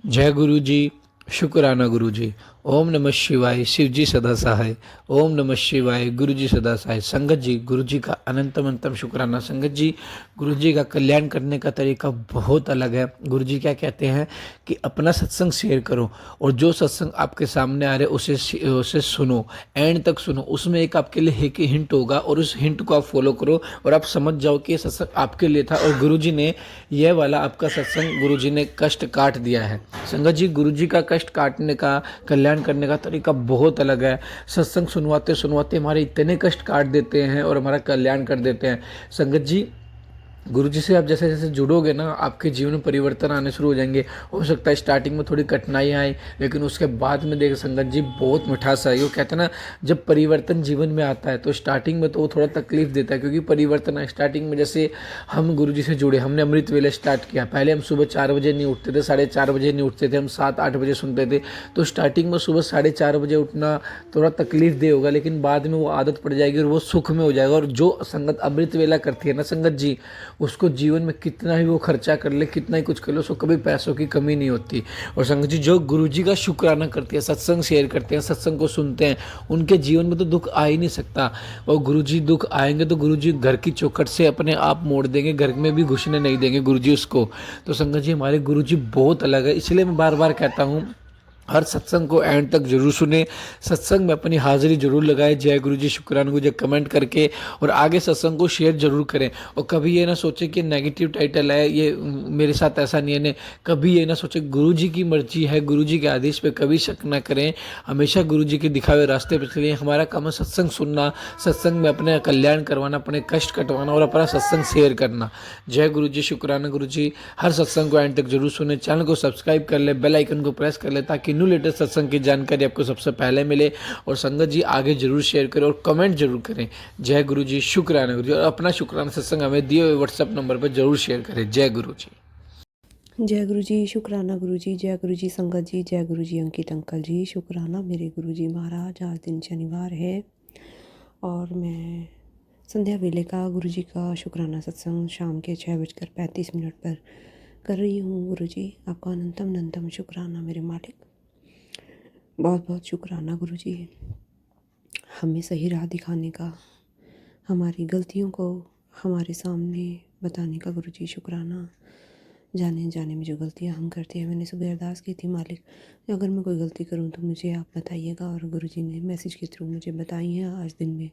जय गुरु जी। शुक्राना गुरु जी। ओम नमः शिवाय। शिव जी सदा सहाय। ओम नमः शिवाय। गुरु जी सदा सहाय। संगत जी, गुरु जी का अनंतम अनंतम शुक्राना। संगत जी, गुरु जी का कल्याण करने का तरीका बहुत अलग है। गुरु जी क्या कहते हैं कि अपना सत्संग शेयर करो, और जो सत्संग आपके सामने आ रहे उसे उसे सुनो, एंड तक सुनो। उसमें एक आपके लिए एक हिंट होगा, और उस हिंट को आप फॉलो करो, और आप समझ जाओ कि ये सत्संग आपके लिए था, और गुरु जी ने यह वाला आपका सत्संग, गुरु जी ने कष्ट काट दिया है। संगत जी, गुरु जी का कष्ट काटने का, कल्याण करने का तरीका बहुत अलग है। सत्संग सुनवाते सुनवाते हमारे इतने कष्ट काट देते हैं और हमारा कल्याण कर देते हैं। संगत जी, गुरु जी से आप जैसे जैसे जुड़ोगे ना, आपके जीवन में परिवर्तन आने शुरू हो जाएंगे। हो सकता है स्टार्टिंग में थोड़ी कठिनाइयाँ आए, लेकिन उसके बाद में देख संगत जी बहुत मिठास आई। वो कहते हैं ना, जब परिवर्तन जीवन में आता है तो स्टार्टिंग में तो वो थोड़ा तकलीफ देता है, क्योंकि परिवर्तन है। स्टार्टिंग में जैसे हम गुरु जी से जुड़े, हमने अमृत वेले स्टार्ट किया। पहले हम सुबह 4 बजे नहीं उठते थे, 4:30 बजे नहीं उठते थे, हम 7-8 बजे सुनते थे। तो स्टार्टिंग में सुबह 4:30 बजे उठना थोड़ा तकलीफ दे होगा, लेकिन बाद में वो आदत पड़ जाएगी और वो सुख में हो जाएगा। और जो संगत अमृत वेला करती है ना संगत जी, उसको जीवन में कितना ही वो खर्चा कर ले, कितना ही कुछ कर ले, उसको कभी पैसों की कमी नहीं होती। और संगत जी, जो गुरु जी का शुक्राना करते हैं, सत्संग शेयर करते हैं, सत्संग को सुनते हैं, उनके जीवन में तो दुख आ ही नहीं सकता। और गुरु जी दुख आएंगे तो गुरु जी घर की चौखट से अपने आप मोड़ देंगे, घर में भी घुसने नहीं देंगे गुरु जी उसको। तो संगत जी, हमारे गुरु जी बहुत अलग है। इसलिए मैं बार बार कहता हूँ, हर सत्संग को एंड तक जरूर सुने, सत्संग में अपनी हाजिरी जरूर लगाए। जय गुरु जी, शुक्राना गुरु जी कमेंट करके, और आगे सत्संग को शेयर जरूर करें। और कभी ये ना सोचे कि नेगेटिव टाइटल है ये, मेरे साथ ऐसा नहीं है ने। कभी ये ना सोचे, गुरु जी की मर्जी है, गुरु जी के आदेश पे कभी शक ना करें। हमेशा गुरु जी के दिखाए हुए रास्ते पर चलिए। हमारा काम है सत्संग सुनना, सत्संग में अपने कल्याण करवाना, अपने कष्ट कटवाना, और अपना सत्संग शेयर करना। जय गुरु जी, शुक्राना गुरु जी। हर सत्संग को एंड तक जरूर सुने, चैनल को सब्सक्राइब कर ले, बेल आइकन को प्रेस कर ले, ताकि न्यू लेटेस्ट सत्संग की जानकारी आपको सबसे पहले मिले। और संगत जी, आगे जरूर शेयर करें और कमेंट जरूर करें। जय गुरु जी, शुक्राना गुरु जी। और अपना शुक्राना सत्संग हमें दिए हुए व्हाट्सएप नंबर पर जरूर शेयर करें। जय गुरु जी। जय गुरु जी, शुक्राना गुरु जी। जय गुरु जी संगत जी। जय गुरु जी अंकित अंकल जी। शुक्राना मेरे गुरु जी महाराज। आज दिन शनिवार है और मैं संध्या वेले का गुरु जी का शुक्राना सत्संग शाम के 6:35 पर कर रही हूँ। गुरु जी आपका अनंतम अनंतम शुक्राना मेरे मालिक। बहुत बहुत शुक्राना गुरु जी, हमें सही राह दिखाने का, हमारी गलतियों को हमारे सामने बताने का। गुरु जी शुक्राना। जाने जाने में जो गलतियाँ हम करते हैं, मैंने सुबह अरदास की थी, मालिक अगर मैं कोई गलती करूँ तो मुझे आप बताइएगा। और गुरुजी ने मैसेज के थ्रू मुझे बताई हैं आज दिन में।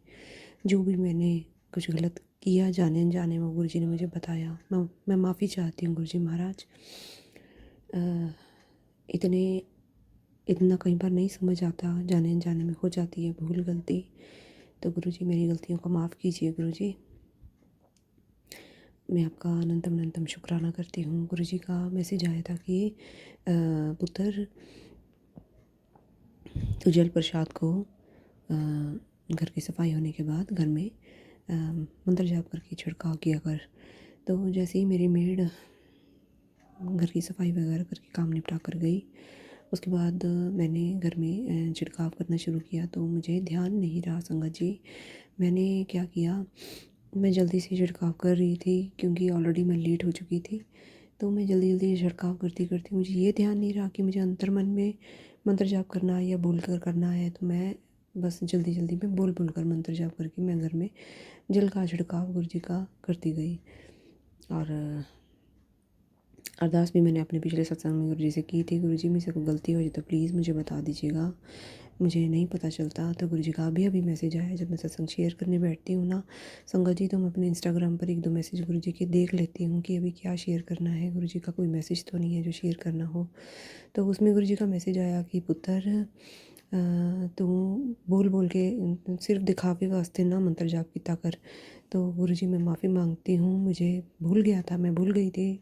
जो भी मैंने कुछ गलत किया जाने अनजाने में, गुरुजी ने मुझे बताया। मैं माफ़ी चाहती हूँ गुरुजी महाराज। इतने इतना कई बार नहीं समझ आता, जाने अनजाने में हो जाती है भूल गलती। तो गुरुजी मेरी गलतियों को माफ़ कीजिए गुरुजी। मैं आपका अनंतम अनंतम शुक्राना करती हूँ। गुरुजी का मैसेज आया था कि पुत्र, तो जल प्रसाद को घर की सफाई होने के बाद घर में मंत्र जाप करके छिड़काव किया कर। तो जैसे ही मेरी मेड घर की सफाई वगैरह करके काम निपटा कर गई, उसके बाद मैंने घर में छिड़काव करना शुरू किया। तो मुझे ध्यान नहीं रहा संगत जी। मैंने क्या किया, मैं जल्दी से छिड़काव कर रही थी क्योंकि ऑलरेडी मैं लेट हो चुकी थी। तो मैं जल्दी जल्दी छिड़काव करती करती मुझे ये ध्यान नहीं रहा कि मुझे अंतर मन में मंत्र जाप करना है या बोल कर करना है। तो मैं बस जल्दी जल्दी में बोल बोल कर मंत्र जाप करके मैं घर में जल का छिड़काव गुरु जी का करती गई। और अरदास भी मैंने अपने पिछले सत्संग में गुरु जी से की थी, गुरु जी मुझसे कोई गलती हो जाए तो प्लीज़ मुझे बता दीजिएगा, मुझे नहीं पता चलता। तो गुरु जी का अभी मैसेज आया जब मैं सत्संग शेयर करने बैठती हूँ ना संगत जी, तो मैं अपने इंस्टाग्राम पर 1-2 मैसेज गुरु जी के देख लेती हूँ कि अभी क्या शेयर करना है। गुरु जी का कोई मैसेज तो नहीं है जो शेयर करना हो। तो उसमें गुरु जी का मैसेज आया कि पुत्र, तू बोल बोल के सिर्फ दिखावे वास्ते ना मंत्र जाप किया कर। तो गुरु जी मैं माफ़ी मांगती हूँ, मुझे भूल गया था, मैं भूल गई थी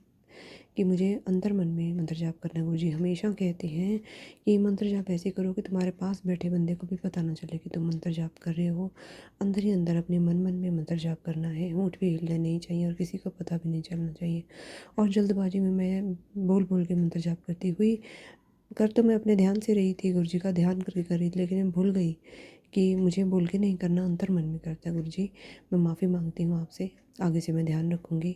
कि मुझे अंतर मन में मंत्र जाप करना है। गुरु जी हमेशा कहते हैं कि मंत्र जाप ऐसे करो कि तुम्हारे पास बैठे बंदे को भी पता ना चले कि तुम मंत्र जाप कर रहे हो। अंदर ही अंदर अपने मन मन में मंत्र जाप करना है, होंठ भी हिलने नहीं चाहिए और किसी को पता भी नहीं चलना चाहिए। और जल्दबाजी में मैं बोल बोल के मंत्र जाप करती हुई, कर तो मैं अपने ध्यान से रही थी, गुरु जी का ध्यान करके कर रही थी, लेकिन मैं भूल गई कि मुझे बोल के नहीं करना, अंतर मन में करता है। गुरुजी मैं माफ़ी मांगती हूँ आपसे, आगे से मैं ध्यान रखूँगी।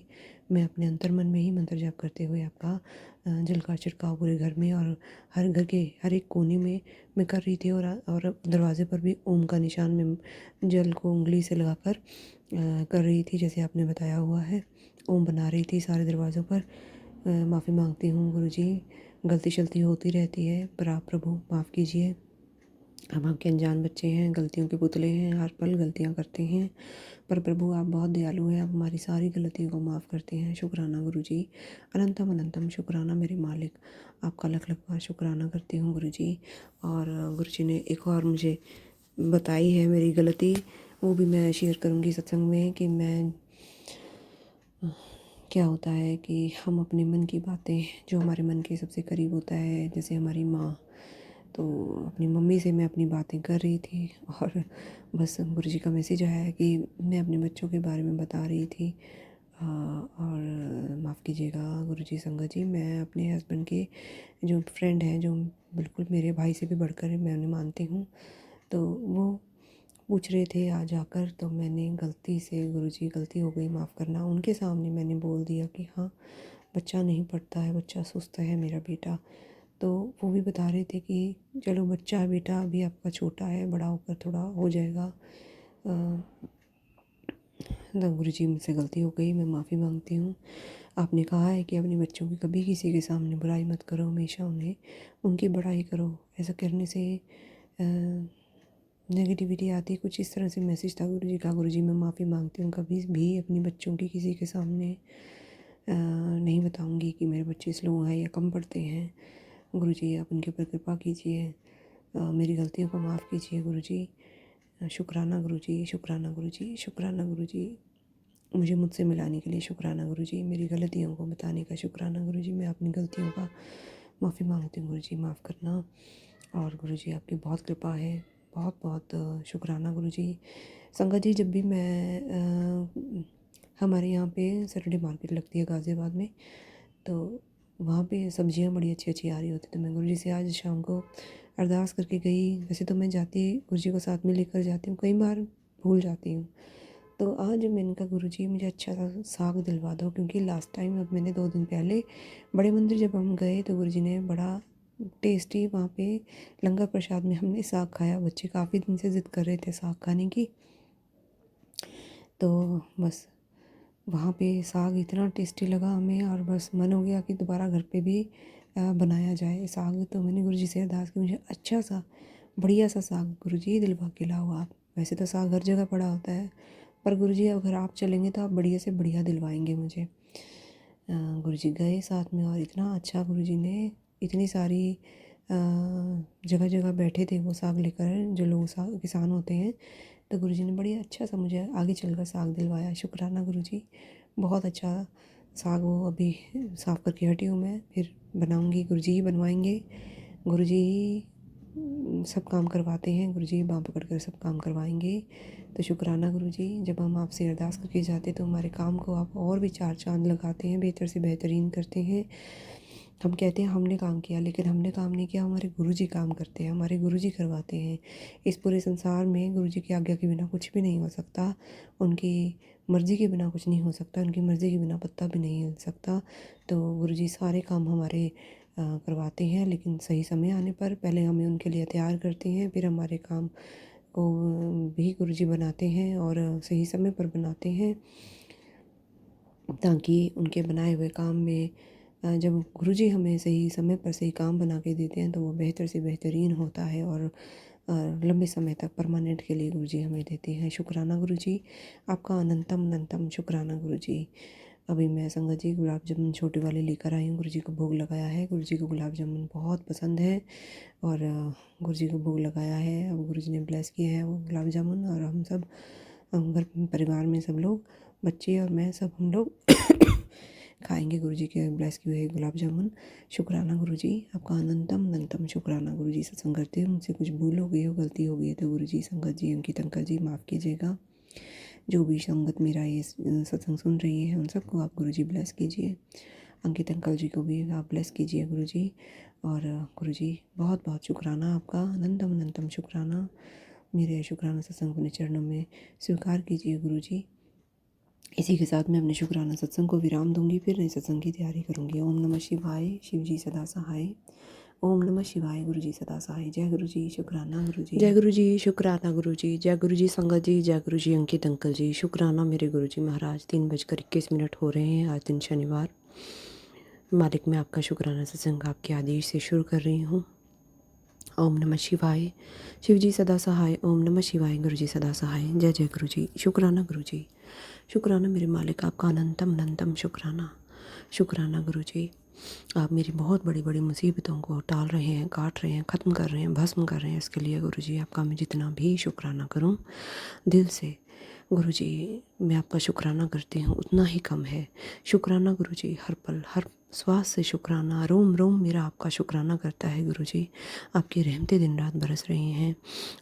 मैं अपने अंतर मन में ही मंत्र जाप करते हुए आपका जल का छिड़काव पूरे घर में और हर घर के हर एक कोने में मैं कर रही थी, और दरवाजे पर भी ओम का निशान में जल को उंगली से लगाकर कर रही थी, जैसे आपने बताया हुआ है। ओम बना रही थी सारे दरवाज़ों पर। माफ़ी मांगती हूँ गुरुजी, गलती शलती होती रहती है, पर आप प्रभु माफ़ कीजिए। हम आपके अनजान बच्चे हैं, गलतियों के पुतले हैं, हर पल गलतियाँ करते हैं, पर प्रभु आप बहुत दयालु हैं, आप हमारी सारी गलतियों को माफ़ करते हैं। शुक्राना गुरुजी, अनंतम अनंतम शुक्राना मेरे मालिक, आपका लख लख बार शुक्राना करती हूँ गुरुजी। और गुरुजी ने एक और मुझे बताई है मेरी गलती, वो भी मैं शेयर करूँगी सत्संग में, कि मैं क्या होता है कि हम अपने मन की बातें, जो हमारे मन के सबसे करीब होता है, जैसे हमारी माँ, तो अपनी मम्मी से मैं अपनी बातें कर रही थी, और बस गुरुजी का मैसेज आया है कि मैं अपने बच्चों के बारे में बता रही थी। और माफ़ कीजिएगा गुरुजी, संगत जी, मैं अपने हस्बैंड के जो फ्रेंड हैं, जो बिल्कुल मेरे भाई से भी बढ़कर मैं उन्हें मानती हूँ, तो वो पूछ रहे थे आज आकर, तो मैंने गलती से, गुरुजी गलती हो गई, माफ़ करना, उनके सामने मैंने बोल दिया कि हाँ बच्चा नहीं पढ़ता है, बच्चा सुस्त है मेरा बेटा। तो वो भी बता रहे थे कि चलो बच्चा है बेटा, अभी आपका छोटा है, बड़ा होकर थोड़ा हो जाएगा। तो गुरुजी मुझसे गलती हो गई, मैं माफ़ी मांगती हूँ। आपने कहा है कि अपने बच्चों की कभी किसी के सामने बुराई मत करो, हमेशा उन्हें उनकी बड़ाई करो। ऐसा करने से नेगेटिविटी आती है, कुछ इस तरह से मैसेज था गुरुजी का। गुरुजी मैं माफ़ी मांगती हूँ, कभी भी अपनी बच्चों की किसी के सामने नहीं बताऊँगी कि मेरे बच्चे स्लो हैं या कम पढ़ते हैं। गुरुजी आप उनके ऊपर कृपा कीजिए, मेरी गलतियों को माफ़ कीजिए गुरुजी। शुक्राना गुरुजी, शुक्राना गुरुजी, शुक्राना गुरुजी, मुझे मुझसे मिलाने के लिए शुक्राना गुरुजी, मेरी गलतियों को बताने का शुक्राना गुरुजी। मैं अपनी गलतियों का माफ़ी मांगती हूँ गुरुजी, माफ़ करना। और गुरुजी आपकी बहुत कृपा है, बहुत बहुत शुक्राना गुरुजी। संगत जी, जब भी मैं हमारे यहाँ पे सैटरडे मार्केट लगती है गाज़ियाबाद में, तो वहाँ पे सब्जियाँ बड़ी अच्छी अच्छी आ रही होती, तो मैं गुरुजी से आज शाम को अरदास करके गई। वैसे तो मैं जाती गुरुजी को साथ में लेकर जाती हूँ, कई बार भूल जाती हूँ। तो आज मैंने कहा गुरुजी मुझे अच्छा सा साग दिलवा दो, क्योंकि लास्ट टाइम अब मैंने 2 दिन पहले बड़े मंदिर जब हम गए तो गुरुजी ने बड़ा टेस्टी वहाँ पे लंगर प्रसाद में हमने साग खाया। बच्चे काफ़ी दिन से ज़िद कर रहे थे साग खाने की, तो बस वहाँ पे साग इतना टेस्टी लगा हमें, और बस मन हो गया कि दोबारा घर पे भी बनाया जाए साग। तो मैंने गुरुजी से अरदास की, मुझे अच्छा सा बढ़िया सा साग गुरुजी दिलवा के लाओ आप। वैसे तो साग हर जगह पड़ा होता है, पर गुरुजी अगर आप चलेंगे तो आप बढ़िया से बढ़िया दिलवाएंगे मुझे। गुरुजी गए साथ में, और इतना अच्छा गुरुजी ने, इतनी सारी जगह जगह बैठे थे वो साग लेकर, जो लोग साग किसान होते हैं, तो गुरुजी ने बड़ी अच्छा सा मुझे आगे चलकर साग दिलवाया। शुक्राना गुरुजी, बहुत अच्छा साग। वो अभी साफ़ करके हटी हूँ मैं, फिर बनाऊँगी, गुरुजी ही बनवाएंगे। गुरुजी ही सब काम करवाते हैं, गुरुजी ही बाँह पकड़ कर सब काम करवाएंगे। तो शुक्राना गुरुजी, जब हम आपसे अरदास करके जाते तो हमारे काम को आप और भी 4 चाँद लगाते हैं, बेहतर से बेहतरीन करते हैं। हम कहते हैं हमने काम किया, लेकिन हमने काम नहीं किया, हमारे गुरुजी काम करते हैं, हमारे गुरुजी करवाते हैं। इस पूरे संसार में गुरुजी की आज्ञा के बिना कुछ भी नहीं हो सकता, उनकी मर्ज़ी के बिना कुछ नहीं हो सकता, उनकी मर्ज़ी के बिना पत्ता भी नहीं हिल सकता। तो गुरुजी सारे काम हमारे करवाते हैं, लेकिन सही समय आने पर पहले हमें उनके लिए तैयार करते हैं, फिर हमारे काम को भी गुरुजी बनाते हैं, और सही समय पर बनाते हैं, ताकि उनके बनाए हुए काम में जब गुरुजी हमें सही समय पर सही काम बना के देते हैं तो वो बेहतर से बेहतरीन होता है, और लंबे समय तक परमानेंट के लिए गुरुजी हमें देते हैं। शुक्राना गुरुजी, आपका अनंतम अनंतम शुक्राना गुरुजी। अभी मैं संगत जी गुलाब जामुन छोटे वाले लेकर आई हूँ, गुरुजी को भोग लगाया है। गुरुजी को गुलाब जामुन बहुत पसंद है, और गुरुजी को भोग लगाया है। अब गुरुजी ने ब्लेस किया है वो गुलाब जामुन, और हम सब घर परिवार में सब लोग, बच्चे और मैं, सब हम लोग खाएंगे गुरुजी के ब्लेस किए हुए गुलाब जामुन। शुक्राना गुरुजी, आपका अनंतम अनंतम शुक्राना गुरुजी। सत्संग करते हो, मुझसे कुछ भूल हो गई हो, गलती हो गई है तो गुरुजी, संगत जी, अंकित अंकल जी, माफ़ कीजिएगा। जो भी संगत मेरा ये सत्संग सुन रही है उन सबको आप गुरुजी ब्लेस कीजिए। अंकित अंकल जी को भी आप ब्लेस कीजिए गुरुजी। और गुरुजी बहुत बहुत शुक्राना आपका, अनंतम अनंतम शुक्राना। मेरे शुक्राना सत्संग अपने चरणों में स्वीकार कीजिए गुरुजी। इसी के साथ मैं अपने शुक्राना सत्संग को विराम दूंगी, फिर नए सत्संग की तैयारी करूंगी। ओम नमः शिवाय, शिव जी सदा सहाय। ओम नमः शिवाय, गुरु जी सदा सहाय। जय गुरु जी, शुक्राना गुरु जी। जय गुरु जी, शुक्राना गुरु जी। जय गुरु जी संगत जी, जय गुरु जी अंकित अंकल जी। शुक्राना मेरे गुरु जी महाराज। 3:21 हो रहे हैं, आज दिन शनिवार। मालिक मैं आपका शुक्राना सत्संग आपके आदेश से शुरू कर रही हूँ। ओम नमः शिवाय, शिव जी सदा सहाय। ओम नमः शिवाय, गुरु जी सदा सहाय। जय जय गुरु जी, शुक्राना गुरु जी। शुक्राना मेरे मालिक, आपका अनंतम अनंतम शुक्राना। शुक्राना गुरु जी, आप मेरी बहुत बड़ी बड़ी मुसीबतों को टाल रहे हैं, काट रहे हैं, ख़त्म कर रहे हैं, भस्म कर रहे हैं। इसके लिए गुरु जी आपका मैं जितना भी शुक्राना करूं दिल से, गुरु जी मैं आपका शुक्राना करती हूँ उतना ही कम है। शुक्राना गुरु जी, हर पल हर श्वास से शुक्राना, रोम रोम मेरा आपका शुक्राना करता है गुरु जी। आपकी रहमतें दिन रात बरस रही हैं।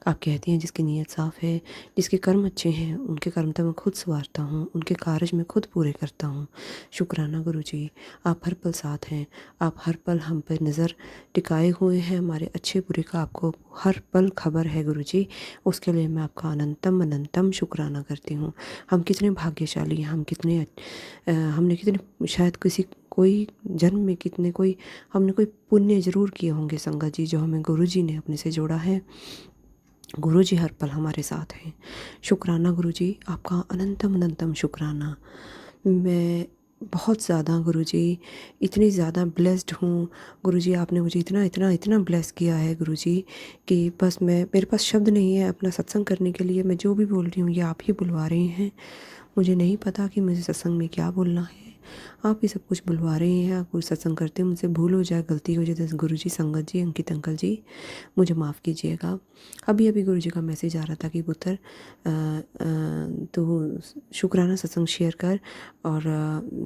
आप कहती हैं जिसकी नीयत साफ़ है, जिसके कर्म अच्छे हैं, उनके कर्म तो मैं खुद संवारता हूँ, उनके कार्य मैं खुद पूरे करता हूँ। शुक्राना गुरु जी, आप हर पल साथ हैं, आप हर पल हम पर नज़र टिकाए हुए हैं। हमारे अच्छे बुरे का आपको हर पल खबर है गुरु जी। उसके लिए मैं आपका अनंतम अनंतम शुक्राना करती हूँ। हम कितने भाग्यशाली हैं, हमने कितने शायद कोई जन्म में हमने कोई पुण्य जरूर किए होंगे संगत जी, जो हमें गुरु जी ने अपने से जोड़ा है। गुरु जी हर पल हमारे साथ हैं। शुक्राना गुरु जी, आपका अनंतम अनंतम शुक्राना। मैं बहुत ज़्यादा गुरु जी, इतनी ज़्यादा ब्लेस्ड हूँ गुरु जी। आपने मुझे इतना इतना इतना ब्लेस किया है गुरु जी कि बस मेरे पास शब्द नहीं है अपना सत्संग करने के लिए। मैं जो भी बोल रही हूँ ये आप ही बुलवा रहे हैं। मुझे नहीं पता कि मुझे सत्संग में क्या बोलना है, आप ही सब कुछ बुलवा रहे हैं। आप कुछ सत्संग करते हैं, मुझसे भूल हो जाए, गलती हो जाए तो गुरु जी, संगत जी, अंकित अंकल जी मुझे माफ़ कीजिएगा। अभी अभी गुरु जी का मैसेज आ रहा था कि पुत्र तो शुक्राना सत्संग शेयर कर और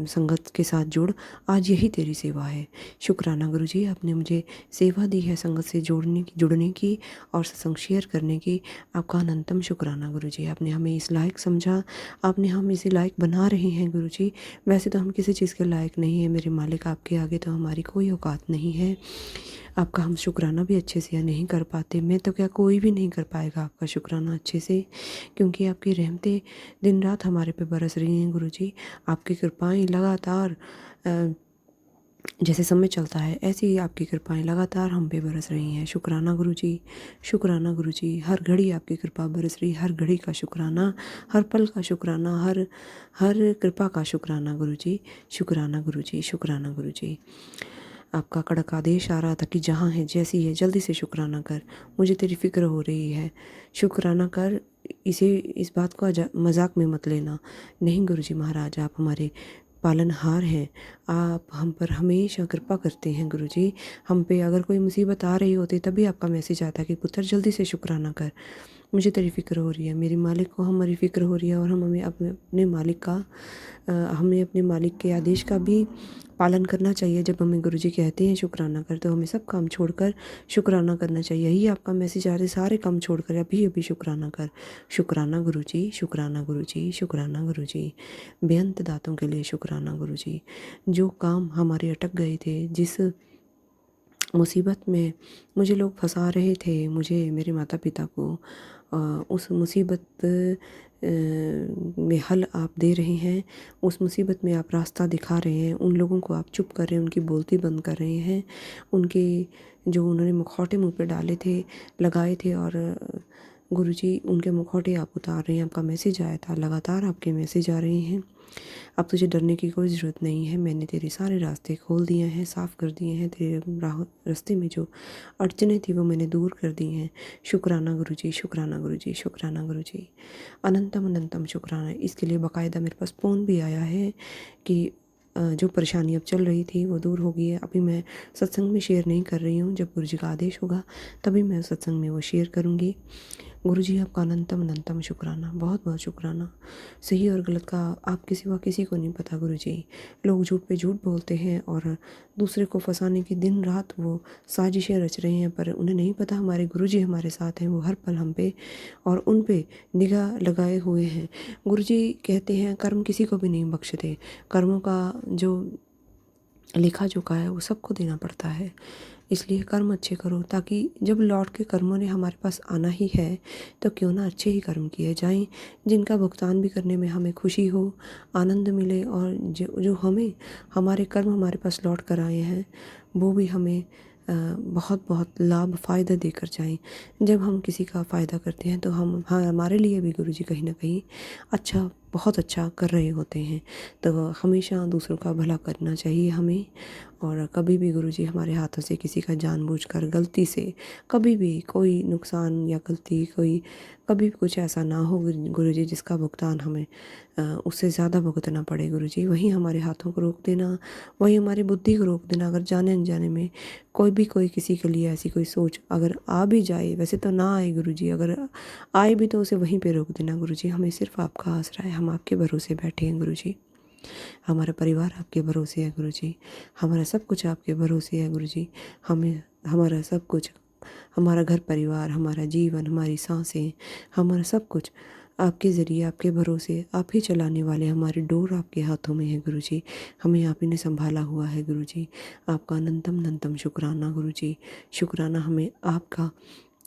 संगत के साथ जुड़, आज यही तेरी सेवा है। शुक्राना गुरु जी, आपने मुझे सेवा दी है संगत से जुड़ने की और सत्संग शेयर करने की। आपका अनंतम शुक्राना गुरु जी। आपने हमें इस लायक समझा, आपने हम इसे लायक बना रहे हैं गुरु जी। वैसे तो हम किसी चीज़ के लायक नहीं है मेरे मालिक, आपके आगे तो हमारी कोई औकात नहीं है। आपका हम शुक्राना भी अच्छे से नहीं कर पाते। मैं तो क्या, कोई भी नहीं कर पाएगा आपका शुक्राना अच्छे से, क्योंकि आपकी रहमतें दिन रात हमारे पे बरस रही हैं गुरु जी। आपकी कृपाएं लगातार जैसे समय चलता है ऐसे ही आपकी कृपाएं लगातार हम पे बरस रही हैं। शुक्राना गुरु जी, शुक्राना गुरु जी। हर घड़ी आपकी कृपा बरस रही, हर घड़ी का शुक्राना, हर पल का शुक्राना, हर हर कृपा का शुक्राना गुरु जी। शुक्राना गुरु जी, शुक्राना गुरु जी। आपका कड़क आदेश आ रहा था कि जहाँ है जैसी है जल्दी से शुक्राना कर, मुझे तेरी फिक्र हो रही है, शुक्राना कर। इस बात को मजाक में मत लेना। नहीं गुरु जी महाराज, आप हमारे पालनहार हैं, आप हम पर हमेशा कृपा करते हैं गुरु जी। हम पे अगर कोई मुसीबत आ रही होती तभी आपका मैसेज आता कि पुत्र जल्दी से शुक्राना कर, मुझे तेरी फ़िक्र हो रही है। मेरे मालिक को हमारी फ़िक्र हो रही है और हमें अपने मालिक के आदेश का भी पालन करना चाहिए। जब हमें गुरु जी कहते हैं शुक्राना कर, तो हमें सब काम छोड़कर शुक्राना करना चाहिए। यही आपका मैसेज आ रहा है, सारे काम छोड़कर अभी अभी शुक्राना कर। शुक्राना गुरु जी, शुक्राना गुरु जी, शुक्राना गुरु जी। बेअंत दातों के लिए शुक्राना गुरु जी। जो काम हमारे अटक गए थे, जिस मुसीबत में मुझे लोग फंसा रहे थे, मुझे मेरे माता पिता को, उस मुसीबत में हल आप दे रहे हैं। उस मुसीबत में आप रास्ता दिखा रहे हैं। उन लोगों को आप चुप कर रहे हैं, उनकी बोलती बंद कर रहे हैं। उन्होंने मुखौटे मुंह पे डाले थे, लगाए थे, और गुरुजी उनके मुखौटे आप उतार रहे हैं। आपका मैसेज आया था, लगातार आपके मैसेज आ रहे हैं। अब तुझे डरने की कोई ज़रूरत नहीं है, मैंने तेरे सारे रास्ते खोल दिए हैं, साफ़ कर दिए हैं। तेरे रास्ते में जो अड़चने थी वो मैंने दूर कर दी हैं। शुक्राना गुरु जी, शुक्राना गुरु जी, शुक्राना गुरु जी। अनंतम अनंतम शुक्राना। इसके लिए बाकायदा मेरे पास फ़ोन भी आया है कि जो परेशानी अब चल रही थी वो दूर हो गई है। अभी मैं सत्संग में शेयर नहीं कर रही हूँ, जब गुरु जी का आदेश होगा तभी मैं सत्संग में वो शेयर करूँगी। गुरु जी आपका अनंतम अनंतम शुक्राना, बहुत बहुत शुक्राना। सही और गलत का आपके सिवा किसी को नहीं पता गुरु जी। लोग झूठ पे झूठ बोलते हैं और दूसरे को फंसाने की दिन रात वो साजिशें रच रहे हैं, पर उन्हें नहीं पता हमारे गुरु जी हमारे साथ हैं। वो हर पल हम पे और उन पे निगाह लगाए हुए हैं। गुरु जी कहते हैं कर्म किसी को भी नहीं बख्शते, कर्मों का जो लेखा जोखा है वो सबको देना पड़ता है। इसलिए कर्म अच्छे करो, ताकि जब लौट के कर्मों ने हमारे पास आना ही है तो क्यों ना अच्छे ही कर्म किए जाएं, जिनका भुगतान भी करने में हमें खुशी हो, आनंद मिले, और जो जो हमें हमारे कर्म हमारे पास लौट कर आए हैं वो भी हमें बहुत बहुत लाभ फ़ायदा देकर जाएं। जब हम किसी का फ़ायदा करते हैं तो हम हमारे लिए भी गुरु जी कहीं ना कहीं अच्छा, बहुत अच्छा कर रहे होते हैं। तो हमेशा दूसरों का भला करना चाहिए हमें, और कभी भी गुरु जी हमारे हाथों से किसी का जानबूझकर गलती से कभी भी कोई नुकसान या गलती, कोई कभी भी कुछ ऐसा ना हो गुरु जी जिसका भुगतान हमें उससे ज़्यादा भुगतना पड़े गुरु जी, वही हमारे हाथों को रोक देना, वही हमारी बुद्धि को रोक देना। अगर जाने अनजाने में कोई किसी के लिए ऐसी कोई सोच अगर आ भी जाए, वैसे तो ना आए गुरु जी, अगर आए भी तो उसे वहीं पे रोक देना गुरु जी। हमें सिर्फ आपका आसरा है, हम आपके भरोसे बैठे हैं गुरु जी। हमारा परिवार आपके भरोसे है गुरु जी, हमारा सब कुछ आपके भरोसे है गुरु जी। हमें हमारा सब कुछ, हमारा घर परिवार, हमारा जीवन, हमारी सांसें, हमारा सब कुछ आपके ज़रिए, आपके भरोसे, आप ही चलाने वाले, हमारी डोर आपके हाथों में है गुरु जी। हमें आप ही ने संभाला हुआ है गुरु जी। आपका अनंतम अनंतम शुक्राना गुरु जी। शुक्राना, हमें आपका,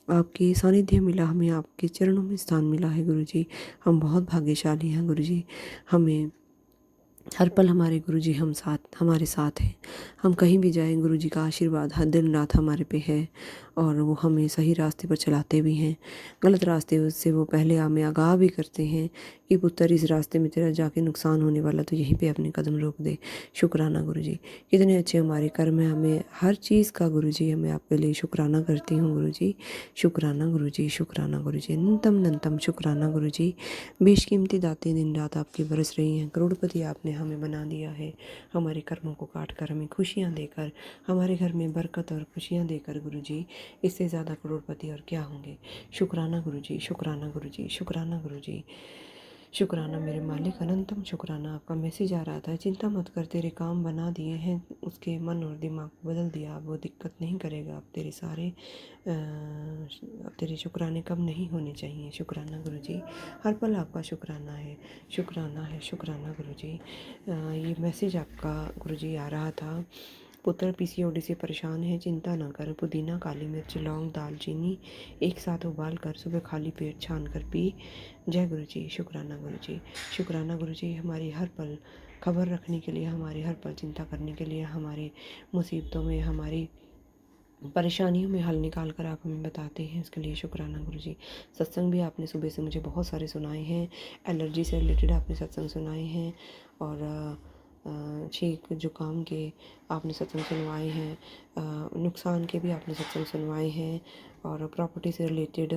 आपकी सानिध्य मिला, हमें आपके चरणों में स्थान मिला है गुरु जी। हम बहुत भाग्यशाली हैं गुरु जी। हमें हर पल हमारे गुरुजी हमारे साथ हैं। हम कहीं भी जाएं गुरुजी का आशीर्वाद हर दिन रात हमारे पे है, और वो हमें सही रास्ते पर चलाते भी हैं। गलत रास्ते से वो पहले हमें आगाह भी करते हैं कि पुत्र इस रास्ते में तेरा जाके नुकसान होने वाला, तो यहीं पे अपने कदम रोक दे। शुक्राना गुरुजी, कितने अच्छे हमारे कर्म हैं। हमें हर चीज़ का गुरुजी, हमें आपके लिए शुक्राना करती हूँ गुरुजी। शुक्राना गुरुजी, शुक्राना गुरुजी, अनंतम अनंतम शुक्राना गुरुजी। बेशकीमती दातें दिन रात आपकी बरस रही हैं। करोड़पति आपने हमें बना दिया है, हमारे कर्मों को काट कर हमें खुशियाँ देकर, हमारे घर में बरकत और खुशियाँ देकर गुरु जी। इससे ज़्यादा करोड़पति और क्या होंगे। शुक्राना गुरु जी, शुक्राना गुरु जी, शुक्राना गुरु जी। शुक्राना मेरे मालिक, अनंतम शुक्राना। आपका मैसेज आ रहा था, चिंता मत कर, तेरे काम बना दिए हैं। उसके मन और दिमाग को बदल दिया, अब वो दिक्कत नहीं करेगा। अब तेरे सारे अब तेरे शुक्राने कम नहीं होने चाहिए। शुक्राना गुरु जी, हर पल आपका शुक्राना है, शुक्राना है, शुक्राना गुरु जी। ये मैसेज आपका गुरु जी आ रहा था, पुत्र पीसीओडी से परेशान है, चिंता ना कर। पुदीना, काली मिर्च, लौंग, दालचीनी एक साथ उबाल कर सुबह खाली पेट छान कर पी। जय गुरु जी। शुक्राना गुरु जी, शुक्राना गुरु जी। हमारी हर पल खबर रखने के लिए, हमारी हर पल चिंता करने के लिए, हमारी मुसीबतों में, हमारी परेशानियों में हल निकाल कर आप हमें बताते हैं, इसके लिए शुक्राना गुरु जी। सत्संग भी आपने सुबह से मुझे बहुत सारे सुनाए हैं। एलर्जी से रिलेटेड आपने सत्संग सुनाए हैं, और छींक जुकाम के आपने सत्संग सुनवाए हैं, नुकसान के भी आपने सत्संग सुनवाए हैं, और प्रॉपर्टी से रिलेटेड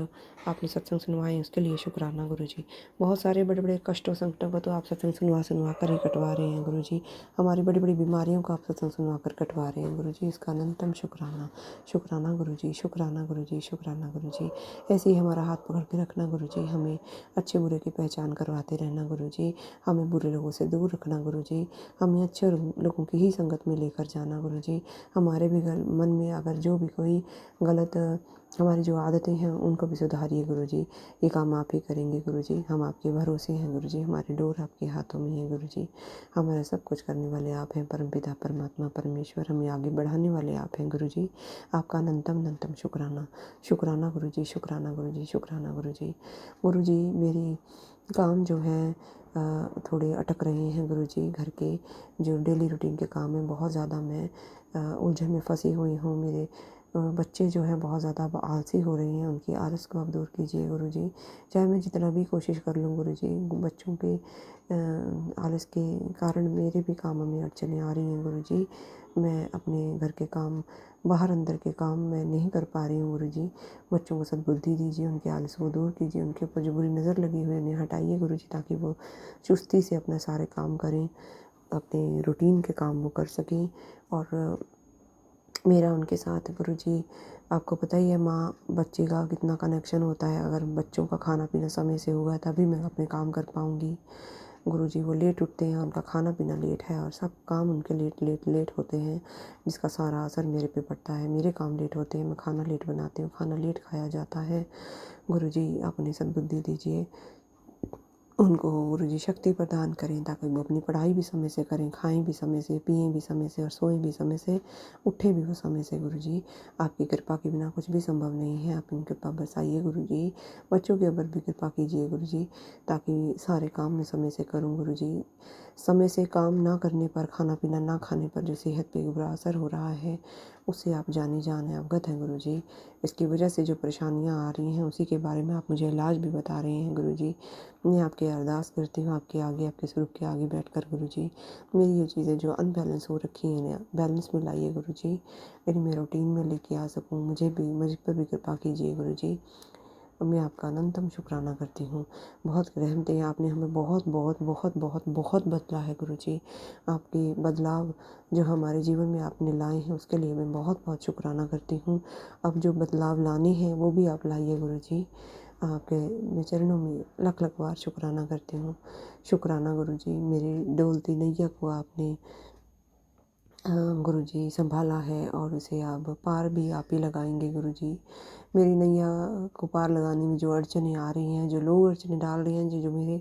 आपने सत्संग सुनवाए हैं, उसके लिए शुक्राना गुरु जी। बहुत सारे बड़े बड़े कष्टों संकटों को तो आप सत्संग सुनवा कर ही कटवा रहे हैं गुरु जी। हमारी बड़ी बड़ी बीमारियों को आप सत्संग सुनवा कर कटवा रहे हैं गुरु जी, इसका अनंतम शुक्राना। शुक्राना गुरु जी, शुक्राना गुरु जी, शुक्राना गुरु जी। ऐसे ही हमारा हाथ पकड़ के रखना गुरु जी, हमें अच्छे बुरे की पहचान करवाते रहना गुरु जी, हमें बुरे लोगों से दूर रखना गुरु जी, हमें अच्छे लोगों की ही संगत में लेकर जाना गुरु जी। हमारे भी मन में अगर जो भी कोई गलत हमारी जो आदतें हैं उनको भी सुधारिए गुरु जी। ये काम आप ही करेंगे गुरु जी, हम आपके भरोसे हैं गुरु जी, हमारी डोर आपके हाथों में है गुरु जी। हमारा सब कुछ करने वाले आप हैं, परमपिता परमात्मा परमेश्वर, हमें आगे बढ़ाने वाले आप हैं गुरु जी। आपका अनंतम अनंतम शुक्राना। शुक्राना गुरु जी, शुक्राना गुरु जी, शुक्राना गुरु जी। गुरु जी, मेरी काम जो है थोड़े अटक रहे हैं गुरु जी। घर के जो डेली रूटीन के काम हैं, बहुत ज़्यादा मैं उलझन में फंसी हुई हूँ। मेरे बच्चे जो हैं बहुत ज़्यादा आलसी हो रहे हैं, उनकी आलस को आप दूर कीजिए गुरु जी। चाहे मैं जितना भी कोशिश कर लूँ गुरु जी, बच्चों के आलस के कारण मेरे भी कामों में अड़चनें आ रही हैं गुरु जी। मैं अपने घर के काम, बाहर अंदर के काम मैं नहीं कर पा रही हूँ गुरु जी। बच्चों को सद्बुद्धि दीजिए, उनके आलस को दूर कीजिए, उनके ऊपर जो बुरी नज़र लगी हुई है उन्हें हटाइए गुरु जी, ताकि वो चुस्ती से अपने सारे काम करें, अपने रूटीन के काम वो कर सकें। और मेरा उनके साथ गुरु जी, आपको पता ही है माँ बच्चे का कितना कनेक्शन होता है। अगर बच्चों का खाना पीना समय से होगा तभी मैं अपने काम कर पाऊँगी गुरु जी। वो लेट उठते हैं, उनका खाना पीना लेट है, और सब काम उनके लेट लेट लेट होते हैं, जिसका सारा असर मेरे पे पड़ता है। मेरे काम लेट होते हैं, मैं खाना लेट बनाती हूँ, खाना लेट खाया जाता है गुरु जी। आप उन्हें सद्बुद्धि दीजिए उनको गुरुजी शक्ति प्रदान करें ताकि वो अपनी पढ़ाई भी समय से करें, खाएं भी समय से, पिएं भी समय से और सोएं भी समय से, उठें भी वो समय से। गुरुजी आपकी कृपा के बिना कुछ भी संभव नहीं है, आप इनकी कृपा बरसाइए गुरुजी। बच्चों के ऊपर भी कृपा कीजिए गुरुजी ताकि सारे काम मैं समय से करूं गुरुजी। समय से काम ना करने पर, खाना पीना ना खाने पर जो सेहत पे बुरा असर हो रहा है उससे आप जानी जान है, अवगत हैं गुरुजी। इसकी वजह से जो परेशानियां आ रही हैं उसी के बारे में आप मुझे इलाज भी बता रहे हैं गुरुजी। मैं आपके अरदास करती हूँ आपके आगे, आपके स्वरूप के आगे बैठकर गुरुजी। मेरी ये चीज़ें जो अनबैलेंस हो रखी हैं इन्हें बैलेंस में लाइए गुरुजी। मेरी मैं रूटीन में लेके आ सकूँ, मुझ पर भी कृपा कीजिए गुरुजी। और मैं आपका अनंतम शुक्राना करती हूँ। बहुत रहमतें आपने हमें बहुत बहुत बहुत बहुत बहुत बदला है गुरुजी। आपके बदलाव जो हमारे जीवन में आपने लाए हैं उसके लिए मैं बहुत बहुत शुक्राना करती हूँ। अब जो बदलाव लाने हैं वो भी आप लाइए गुरुजी। आपके मैं चरणों में लख लख बार शुक्राना करती हूँ। शुक्राना गुरुजी, मेरी डोलती नैया को आपने गुरुजी संभाला है और उसे आप पार भी आप ही लगाएंगे गुरुजी। मेरी नैया को पार लगाने में जो अड़चनें आ रही हैं, जो लोग अड़चनें डाल रहे हैं, जो मेरे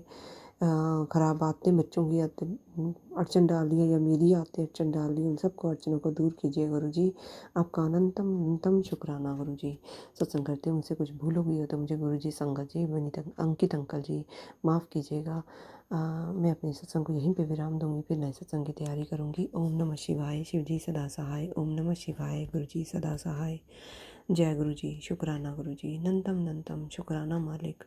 ख़राब आदतें बच्चों की आदतें अड़चन डाल रही है या मेरी आदतें अड़चन डाल रही है, उन सबको अड़चनों को दूर कीजिए गुरुजी। आपका अनंतम अनंतम शुक्राना गुरुजी। सत्संग करते मुझसे कुछ भूल हो गई हो तो मुझे गुरुजी, संगत जी, वनिता, अंकित अंकल जी माफ़ कीजिएगा। मैं अपने सत्संग को यहीं पे विराम दूंगी, फिर नए सत्संग की तैयारी करूंगी। ओम नमः शिवाय। शिव जी सदा सहाय। ओम नमः शिवाय। गुरु जी सदा सहाय। जय गुरु जी। शुक्राना गुरु जी। नंतम नंतम शुक्राना मालिक।